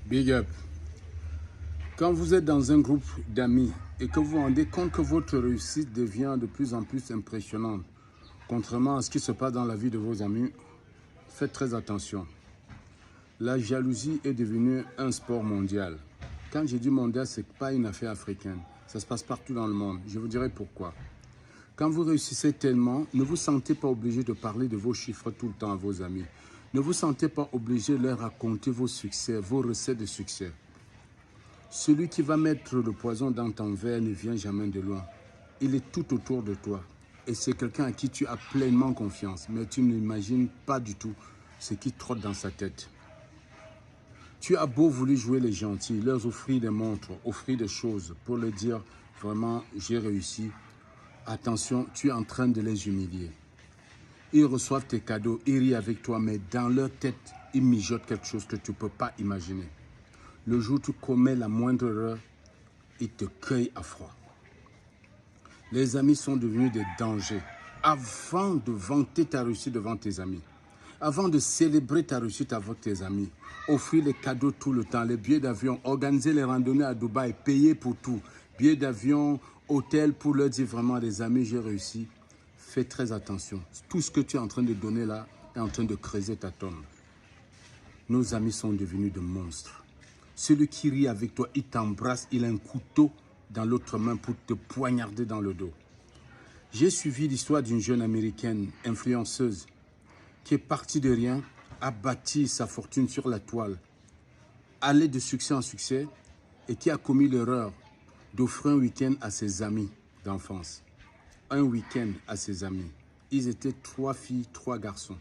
Big up. Quand vous êtes dans un groupe d'amis et que vous vous rendez compte que votre réussite devient de plus en plus impressionnante, contrairement à ce qui se passe dans la vie de vos amis, faites très attention. La jalousie est devenue un sport mondial. Quand j'ai dit mondial, ce n'est pas une affaire africaine. Ça se passe partout dans le monde. Je vous dirai pourquoi. Quand vous réussissez tellement, ne vous sentez pas obligé de parler de vos chiffres tout le temps à vos amis. Ne vous sentez pas obligé de leur raconter vos succès, vos recettes de succès. Celui qui va mettre le poison dans ton verre ne vient jamais de loin. Il est tout autour de toi. Et c'est quelqu'un à qui tu as pleinement confiance, mais tu n'imagines pas du tout ce qui trotte dans sa tête. Tu as beau vouloir jouer les gentils, leur offrir des montres, offrir des choses pour leur dire vraiment j'ai réussi. Attention, tu es en train de les humilier. Ils reçoivent tes cadeaux, ils rient avec toi, mais dans leur tête, ils mijotent quelque chose que tu ne peux pas imaginer. Le jour où tu commets la moindre erreur, ils te cueillent à froid. Les amis sont devenus des dangers. Avant de vanter ta réussite devant tes amis, avant de célébrer ta réussite avec tes amis, offrir les cadeaux tout le temps, les billets d'avion, organiser les randonnées à Dubaï, payer pour tout, billets d'avion, hôtel pour leur dire vraiment les amis, j'ai réussi. Fais très attention. Tout ce que tu es en train de donner là est en train de creuser ta tombe. Nos amis sont devenus de monstres. Celui qui rit avec toi, il t'embrasse, il a un couteau dans l'autre main pour te poignarder dans le dos. J'ai suivi l'histoire d'une jeune américaine influenceuse qui est partie de rien, a bâti sa fortune sur la toile, allée de succès en succès et qui a commis l'erreur d'offrir un week-end à ses amis d'enfance. Un week-end à ses amis. Ils étaient 3 filles, 3 garçons.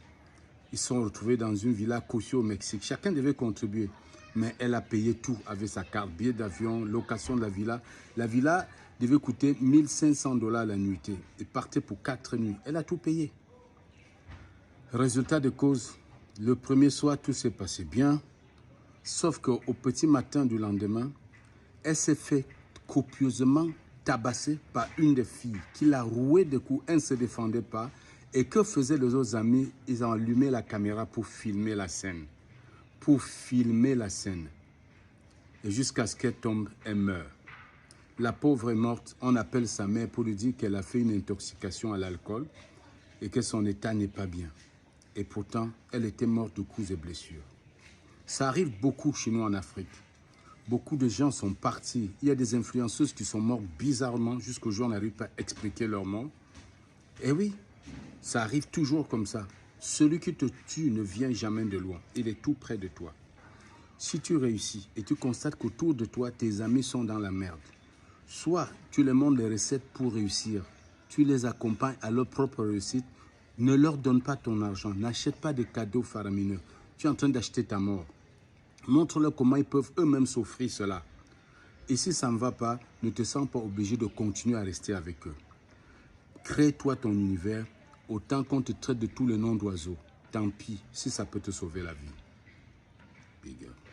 Ils se sont retrouvés dans une villa cauchée au Mexique. Chacun devait contribuer, mais elle a payé tout avec sa carte, billet d'avion, location de la villa. La villa devait coûter $1 500 la nuitée. Elle partait pour 4 nuits. Elle a tout payé. Résultat de cause, le premier soir, tout s'est passé bien, sauf qu'au petit matin du lendemain, elle s'est fait copieusement tabasser par une des filles qui l'a rouée de coups, elle ne se défendait pas. Et que faisaient les autres amis? Ils ont allumé la caméra pour filmer la scène. Pour filmer la scène. Et jusqu'à ce qu'elle tombe, elle meurt. La pauvre est morte, on appelle sa mère pour lui dire qu'elle a fait une intoxication à l'alcool et que son état n'est pas bien. Et pourtant, elle était morte de coups et blessures. Ça arrive beaucoup chez nous en Afrique. Beaucoup de gens sont partis. Il y a des influenceuses qui sont mortes bizarrement jusqu'au jour où on n'arrive pas à expliquer leur mort. Et oui, ça arrive toujours comme ça. Celui qui te tue ne vient jamais de loin. Il est tout près de toi. Si tu réussis et tu constates qu'autour de toi, tes amis sont dans la merde, soit tu leur montres les recettes pour réussir, tu les accompagnes à leur propre réussite, ne leur donne pas ton argent, n'achète pas de cadeaux faramineux. Tu es en train d'acheter ta mort. Montre-leur comment ils peuvent eux-mêmes s'offrir cela. Et si ça ne va pas, ne te sens pas obligé de continuer à rester avec eux. Crée-toi ton univers, autant qu'on te traite de tous les noms d'oiseaux. Tant pis si ça peut te sauver la vie. Big up.